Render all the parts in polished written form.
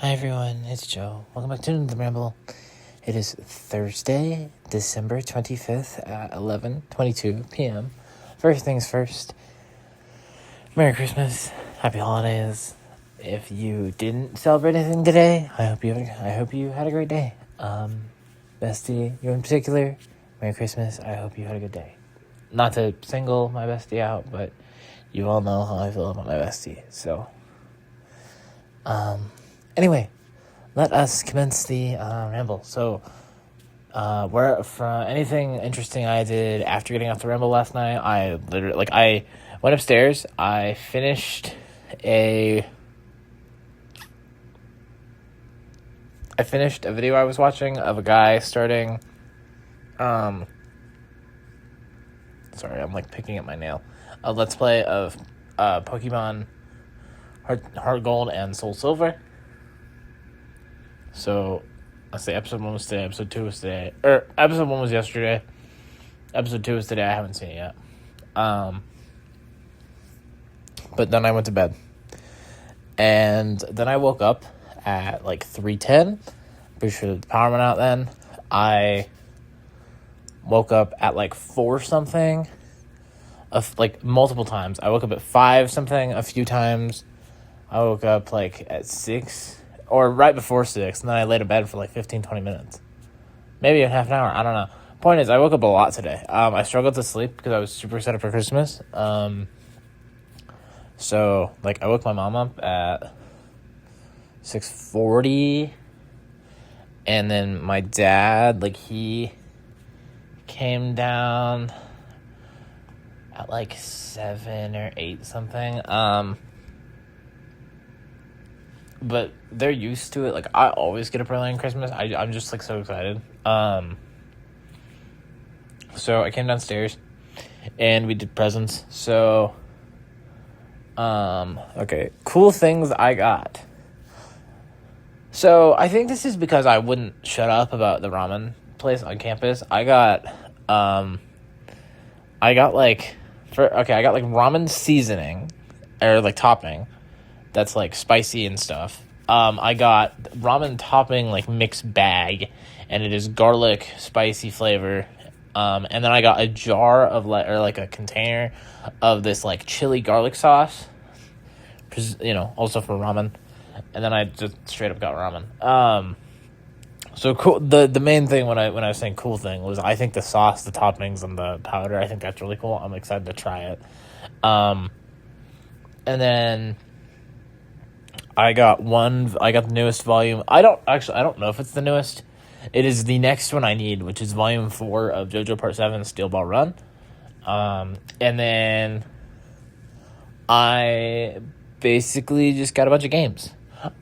Hi everyone, it's Joe. Welcome back to The Ramble. It is Thursday, December 25th at 11:22 p.m. First things first, Merry Christmas, Happy Holidays. If you didn't celebrate anything today, I hope you had a great day. Bestie, you in particular, Merry Christmas. I hope you had a good day. Not to single my bestie out, but you all know how I feel about my bestie. So, anyway, let us commence the ramble. So, anything interesting I did after getting off the ramble last night, I went upstairs. I finished a video I was watching of a guy starting. Sorry, I'm picking at my nail. A Let's Play of Pokemon Heart Gold and Soul Silver. So, let's say episode 1 was today, episode 2 was today. Episode 1 was yesterday. Episode 2 was today, I haven't seen it yet. But then I went to bed. And then I woke up at 3:10. Pretty sure the power went out then. I woke up at 4 something. Multiple times. I woke up at 5 something a few times. I woke up at 6. Or right before 6, and then I laid in bed for 15, 20 minutes. Maybe a half an hour, I don't know. Point is, I woke up a lot today. I struggled to sleep because I was super excited for Christmas. So, I woke my mom up at 6:40, and then my dad, he came down at 7 or 8 something. But they're used to it. I always get up early on Christmas. I'm just, so excited. So I came downstairs, and we did presents. So, okay. Cool things I got. So, I think this is because I wouldn't shut up about the ramen place on campus. I got ramen seasoning, or, topping. That's spicy and stuff. I got ramen topping mixed bag, and it is garlic spicy flavor. And then I got a jar of a container of this chili garlic sauce, also for ramen. And then I just straight up got ramen. So cool. The main thing when I was saying cool thing was I think the sauce, the toppings, and the powder, I think that's really cool. I'm excited to try it. And then I got the newest volume. I don't know if it's the newest. It is the next one I need, which is volume 4 of JoJo Part 7, Steel Ball Run. And then I basically just got a bunch of games.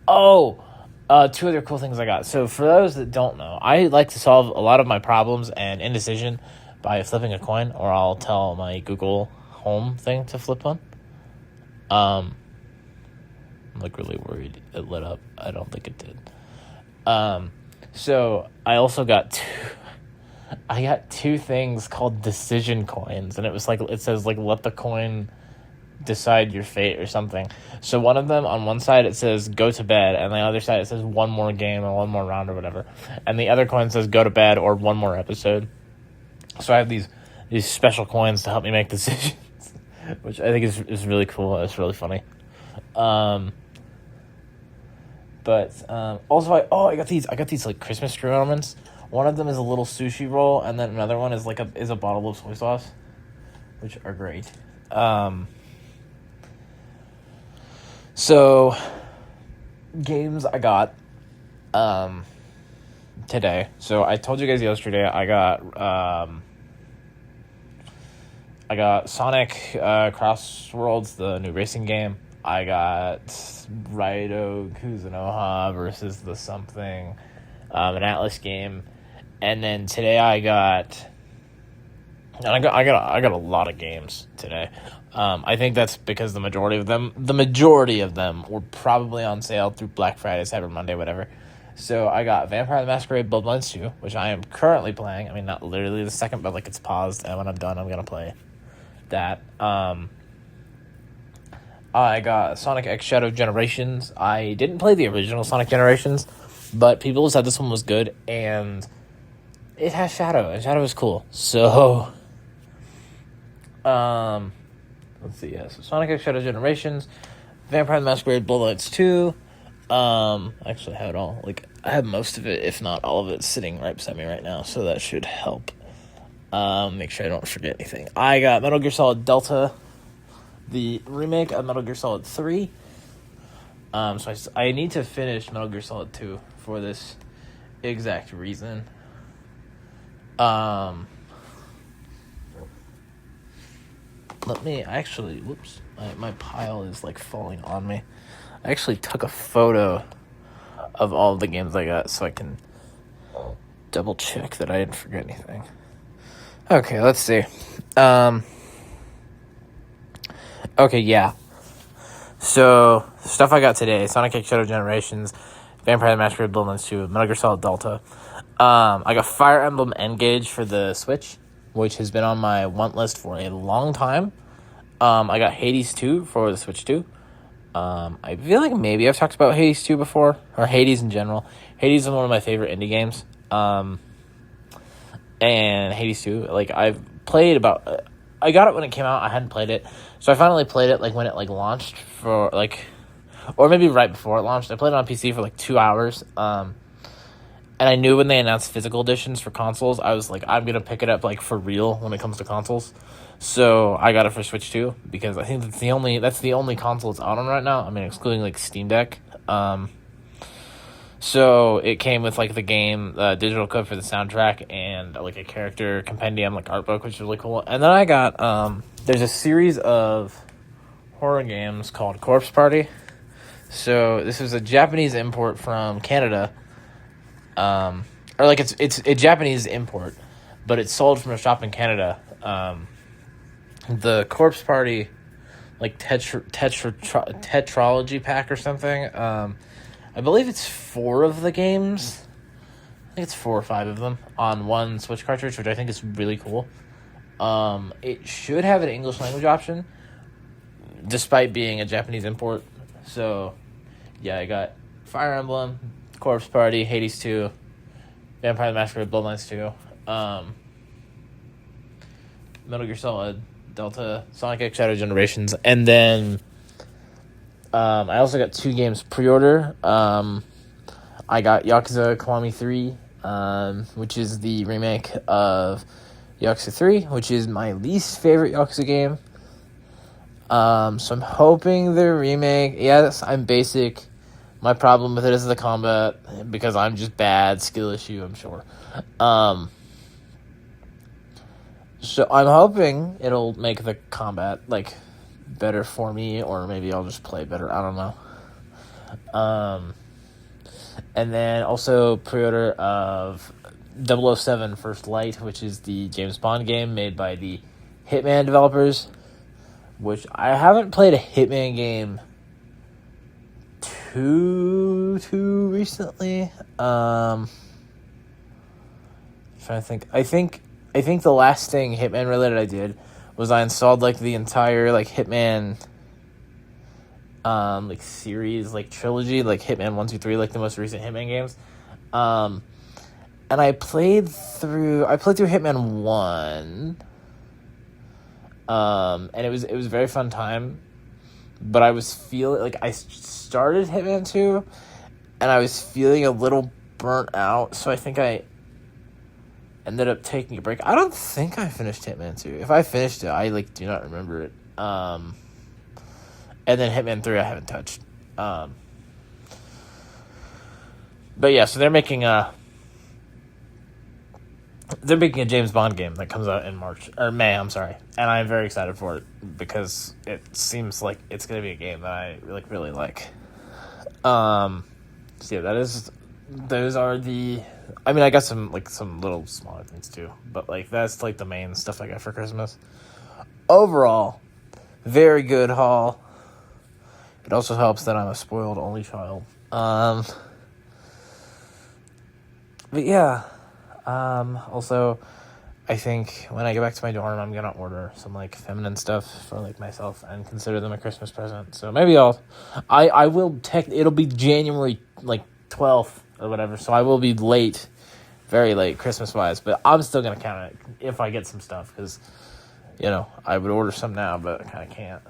Oh, 2 other cool things I got. So for those that don't know, I like to solve a lot of my problems and indecision by flipping a coin, or I'll tell my Google Home thing to flip one. I'm really worried it lit up. I don't think it did. So I also got two things called decision coins, and it was it says let the coin decide your fate or something. So one of them, on one side it says go to bed, and the other side it says one more game or one more round or whatever. And the other coin says go to bed or one more episode. So I have these special coins to help me make decisions, which I think is really cool. It's really funny. But also I got these Christmas screw ornaments. One of them is a little sushi roll, and then another one is a bottle of soy sauce, which are great. So games I got today. So I told you guys yesterday I got Sonic Crossworlds, the new racing game. I got Raido Kuzunoha versus the something, an Atlas game, and then today I got a lot of games today. I think that's because the majority of them were probably on sale through Black Friday, Cyber Monday, whatever. So I got Vampire the Masquerade Bloodlines 2, which I am currently playing. I mean, not literally the second, but it's paused, and when I'm done, I'm gonna play that. I got Sonic X Shadow Generations. I didn't play the original Sonic Generations, but people said this one was good, and it has Shadow, and Shadow is cool. So, let's see, yeah. So Sonic X Shadow Generations, Vampire the Masquerade Bloodlines 2. Actually, I have it all. Like, I have most of it, if not all of it, sitting right beside me right now, so that should help. Make sure I don't forget anything. I got Metal Gear Solid Delta, the remake of Metal Gear Solid 3. So I need to finish Metal Gear Solid 2 for this exact reason. Let me actually, whoops, my pile is like falling on me. I actually took a photo of all of the games I got so I can double check that I didn't forget anything. Okay, let's see. Okay, yeah. So, stuff I got today: Sonic X Shadow Generations, Vampire the Masquerade Bloodlines 2, Metal Gear Solid Delta. I got Fire Emblem Engage for the Switch, which has been on my want list for a long time. I got Hades 2 for the Switch 2. I feel like maybe I've talked about Hades 2 before, or Hades in general. Hades is one of my favorite indie games. And Hades 2, like, I've played about... I got it when it came out. I hadn't played it. So I finally played it, like, when it, like, launched for, like... Or maybe right before it launched. I played it on PC for, like, 2 hours. And I knew when they announced physical editions for consoles, I was like, I'm going to pick it up, like, for real when it comes to consoles. So I got it for Switch 2, because I think that's the only console it's out on right now. I mean, excluding, like, Steam Deck. So it came with, like, the game, digital code for the soundtrack, and, like, a character compendium, like, art book, which is really cool. And then I got, there's a series of horror games called Corpse Party. So this is a Japanese import from Canada. Or, like, it's a Japanese import, but it's sold from a shop in Canada. The Corpse Party, like, tetralogy pack or something, I believe it's 4 of the games. I think it's 4 or 5 of them on one Switch cartridge, which I think is really cool. It should have an English language option, despite being a Japanese import. So, yeah, I got Fire Emblem, Corpse Party, Hades 2, Vampire the Masquerade Bloodlines 2, Metal Gear Solid Delta, Sonic X Shadow Generations, and then... I also got 2 games pre-order. I got Yakuza Kiwami 3, which is the remake of Yakuza 3, which is my least favorite Yakuza game. So I'm hoping the remake... Yes, I'm basic. My problem with it is the combat, because I'm just bad. Skill issue, I'm sure. So I'm hoping it'll make the combat, like... better for me, or maybe I'll just play better. I don't know. And then also pre-order of 007 First Light, which is the James Bond game made by the Hitman developers, which I haven't played a Hitman game too recently. Trying to think. I think the last thing Hitman related I did was I installed, like, the entire, like, Hitman, like, series, like, trilogy, like, Hitman 1, 2, 3, like, the most recent Hitman games. And I played through Hitman 1, and it was a very fun time, but I was feeling, like, I started Hitman 2, and I was feeling a little burnt out, so I think I ended up taking a break. I don't think I finished Hitman 2. If I finished it, I, like, do not remember it. And then Hitman 3 I haven't touched. But yeah, so they're making a James Bond game that comes out in May, I'm sorry. And I'm very excited for it, because it seems like it's going to be a game that I really like. So yeah, those are the... I mean, I got some little smaller things too, but, like, that's, like, the main stuff I got for Christmas. Overall, very good haul. It also helps that I'm a spoiled only child. But yeah, also, I think when I get back to my dorm, I'm gonna order some like feminine stuff for like myself and consider them a Christmas present. So maybe I will it'll be January like 12th or whatever. So I will be late, very late Christmas wise, but I'm still gonna count it if I get some stuff because, I would order some now, but I kind of can't.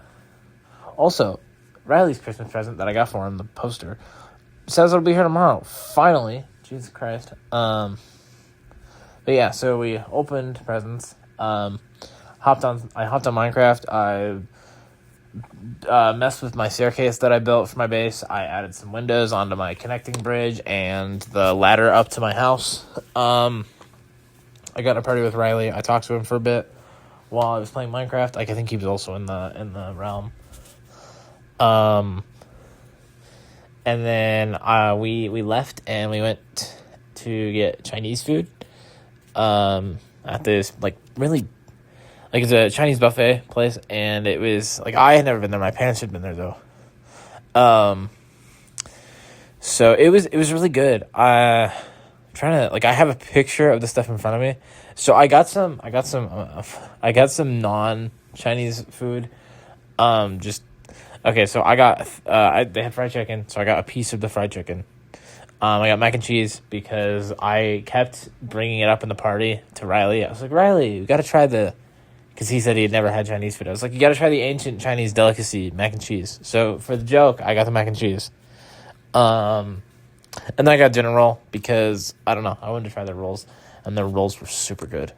Also, Riley's Christmas present that I got for him, the poster, says it'll be here tomorrow. Finally, Jesus Christ. But yeah, so we opened presents. I hopped on Minecraft. I messed with my staircase that I built for my base. I added some windows onto my connecting bridge and the ladder up to my house. I got in a party with Riley. I talked to him for a bit while I was playing Minecraft. I think he was also in the realm. And then we left and we went to get Chinese food. At this really it's a Chinese buffet place, and it was I had never been there. My parents had been there though. So it was really good. I have a picture of the stuff in front of me. So I got some non-Chinese food. Okay, so I got they had fried chicken, so I got a piece of the fried chicken. I got mac and cheese because I kept bringing it up in the party to Riley. I was like, Riley, we got to try because he said he had never had Chinese food. I was like, you got to try the ancient Chinese delicacy, mac and cheese. So for the joke, I got the mac and cheese. And then I got dinner roll because, I don't know, I wanted to try their rolls, and their rolls were super good.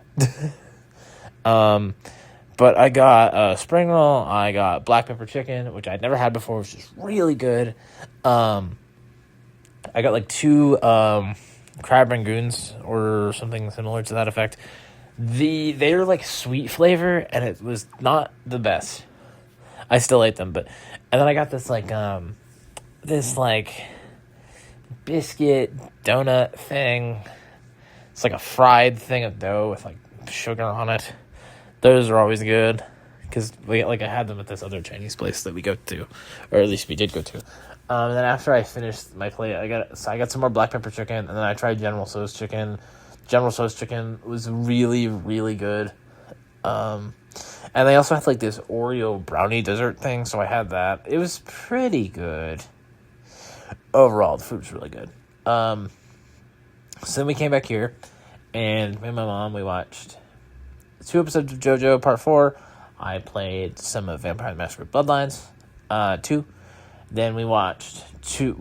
But I got a spring roll, I got black pepper chicken, which I'd never had before, which is really good. I got 2 crab rangoons or something similar to that effect. They're sweet flavor, and it was not the best. I still ate them, and then I got this biscuit donut thing. It's a fried thing of dough with sugar on it. Those are always good because I had them at this other Chinese place that we go to, or at least we did go to. And then after I finished my plate, I got some more black pepper chicken, and then I tried General Tso's chicken. General Tso's chicken was really, really good. And they also had this Oreo brownie dessert thing, so I had that. It was pretty good. Overall, the food was really good. So then we came back here, and me and my mom, we watched 2 episodes of JoJo Part 4. I played some of Vampire the Masquerade Bloodlines 2. Then we watched 2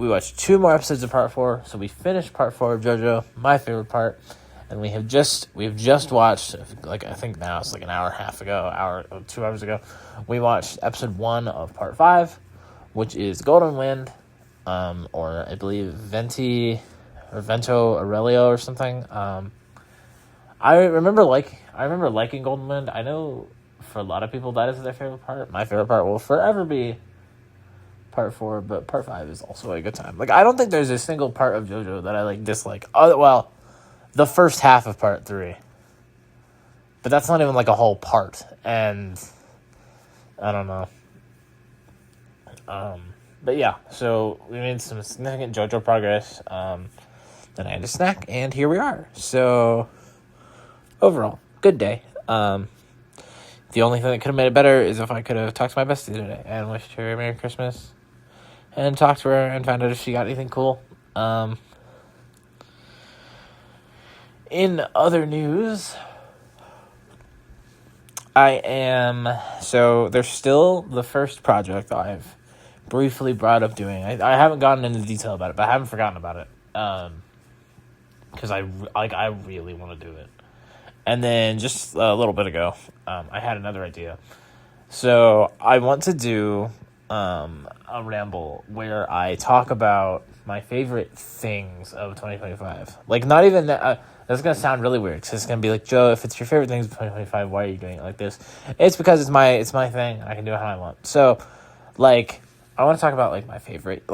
more episodes of Part 4. So we finished Part 4 of JoJo, my favorite part. And we've just watched, I think now it's an hour and a half ago, 2 hours ago. We watched episode 1 of Part 5, which is Golden Wind, or I believe Vento Aurelio or something. I remember liking Golden Wind. I know for a lot of people that is their favorite part. My favorite part will forever be Part 4, but Part 5 is also a good time. I don't think there's a single part of JoJo that I dislike. Well, the first half of Part 3, but that's not even a whole part, and I don't know. But yeah, so we made some significant JoJo progress. Then I had a snack, and here we are. So overall, good day. The only thing that could have made it better is if I could have talked to my bestie today and wished her a Merry Christmas and talked to her and found out if she got anything cool. In other news, there's still the first project I've briefly brought up doing. I haven't gotten into detail about it, but I haven't forgotten about it. Because I really want to do it. And then just a little bit ago, I had another idea. So I want to do a ramble where I talk about my favorite things of 2025. Not even that. That's going to sound really weird because it's going to be Joe, if it's your favorite things of 2025, why are you doing it like this? It's because it's my thing. I can do it how I want. So, I want to talk about, my favorite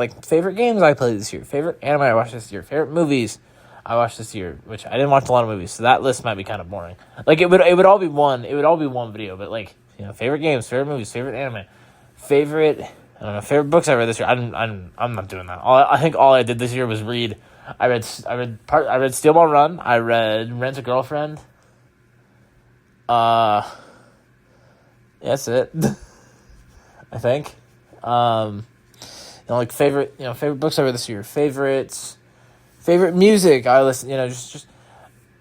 games I played this year, favorite anime I watched this year, favorite movies I watched this year, which I didn't watch a lot of movies, so that list might be kind of boring. It would all be one video, but, favorite games, favorite movies, favorite anime, favorite books I read this year. I'm not doing that. I think all I did this year was read. I read Steel Ball Run. I read Rent a Girlfriend. Uh, that's it. I think. Like favorite books over this year, favorite music I listen. Just.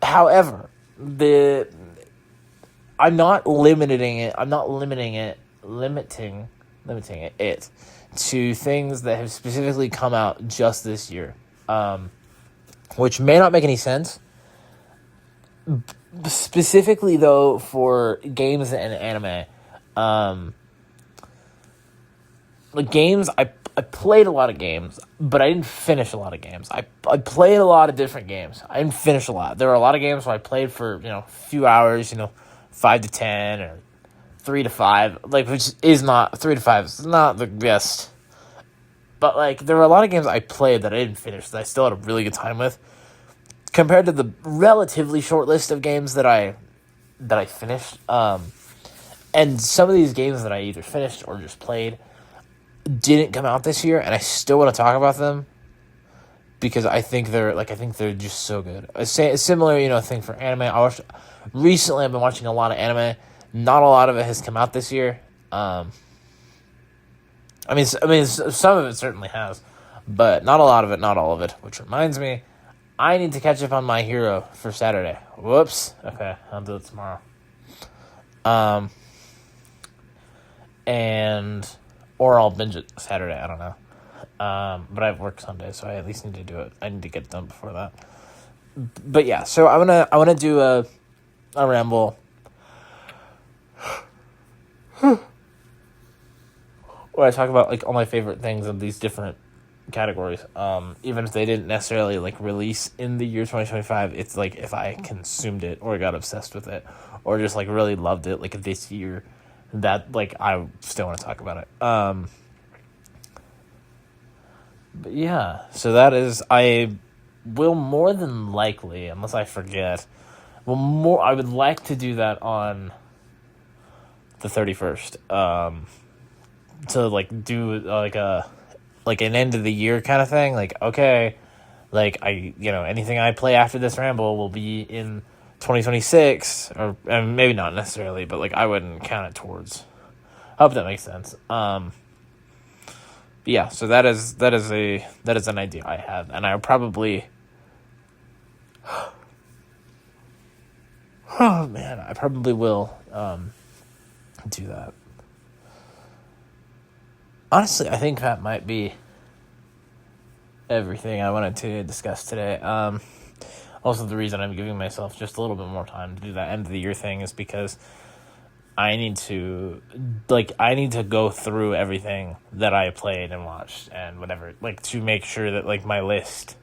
However, I'm not limiting it. I'm not limiting it to things that have specifically come out just this year, which may not make any sense. Specifically, though, for games and anime, like games, I played a lot of games, but I didn't finish a lot of games. I played a lot of different games. I didn't finish a lot. There were a lot of games where I played for a few hours, 5 to 10 or 3 to 5, which is not 3 to 5 is not the best. But there were a lot of games I played that I didn't finish that I still had a really good time with, compared to the relatively short list of games that I finished. And some of these games that I either finished or just played didn't come out this year, and I still want to talk about them because I think they're just so good. A similar thing for anime. Recently I've been watching a lot of anime. Not a lot of it has come out this year. I mean, some of it certainly has, but not a lot of it, not all of it. Which reminds me, I need to catch up on My Hero for Saturday. Whoops. Okay, I'll do it tomorrow. Or I'll binge it Saturday. I don't know. But I have work Sunday, so I at least need to do it. I need to get it done before that. But yeah, so I wanna do a ramble where I talk about all my favorite things of these different categories. Even if they didn't necessarily release in the year 2025, it's if I consumed it or got obsessed with it or just really loved it this year, that I still want to talk about it. But yeah, so that is, I will more than likely, unless I forget, I would like to do that on the 31st. To do an end of the year kind of thing. Okay, anything I play after this ramble will be in 2026, or maybe not necessarily, but I wouldn't count it towards. I hope that makes sense. Yeah, so that is an idea I have, and I probably. Oh man, I probably will do that. Honestly, I think that might be everything I wanted to discuss today. Also, the reason I'm giving myself just a little bit more time to do that end of the year thing is because I need to go through everything that I played and watched and whatever, to make sure that my list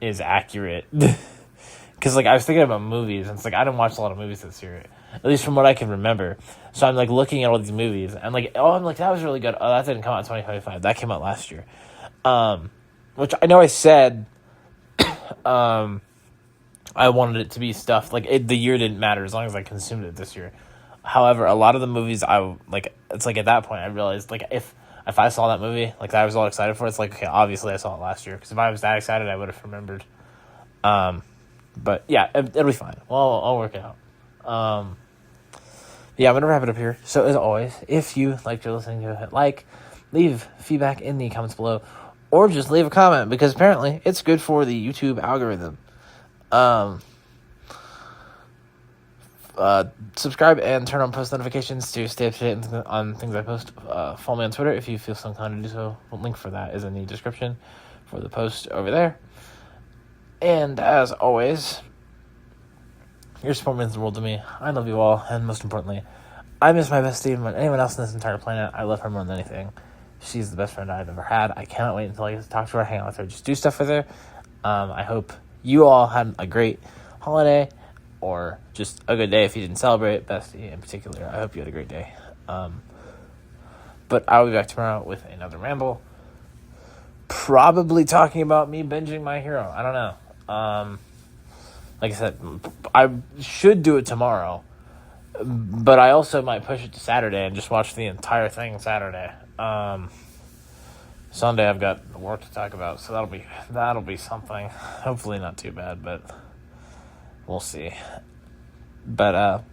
is accurate. Because I was thinking about movies, and it's I didn't watch a lot of movies this year, at least from what I can remember. So I'm looking at all these movies, and I'm that was really good. Oh, that didn't come out in 2025. That came out last year. Which I know I said, I wanted it to be stuff the year didn't matter as long as I consumed it this year. However, a lot of the movies it's at that point I realized if I saw that movie that I was all excited for, it's okay, obviously I saw it last year, because if I was that excited I would have remembered. But yeah, it'll be fine. Well, I'll work it out. Yeah, I'm gonna wrap it up here. So as always, if you liked your listening to it, leave feedback in the comments below, or just leave a comment, because apparently it's good for the YouTube algorithm. Subscribe and turn on post notifications to stay up to date on things I post. Follow me on Twitter if you feel so inclined to do so. The link for that is in the description for the post over there. And as always, your support means the world to me. I love you all, and most importantly, I miss my bestie more than anyone else on this entire planet. I love her more than anything. She's the best friend I've ever had. I cannot wait until I get to talk to her, hang out with her, just do stuff with her. I hope you all had a great holiday, or just a good day if you didn't celebrate, bestie in particular. I hope you had a great day. But I'll be back tomorrow with another ramble. Probably talking about me binging My Hero. I don't know. Like I said, I should do it tomorrow, but I also might push it to Saturday and just watch the entire thing Saturday. Sunday I've got work to talk about, so that'll be something. Hopefully not too bad, but we'll see. But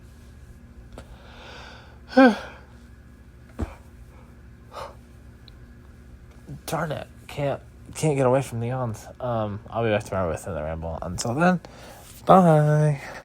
Darn it. Can't get away from the yawns. I'll be back tomorrow with another ramble. Until then, bye.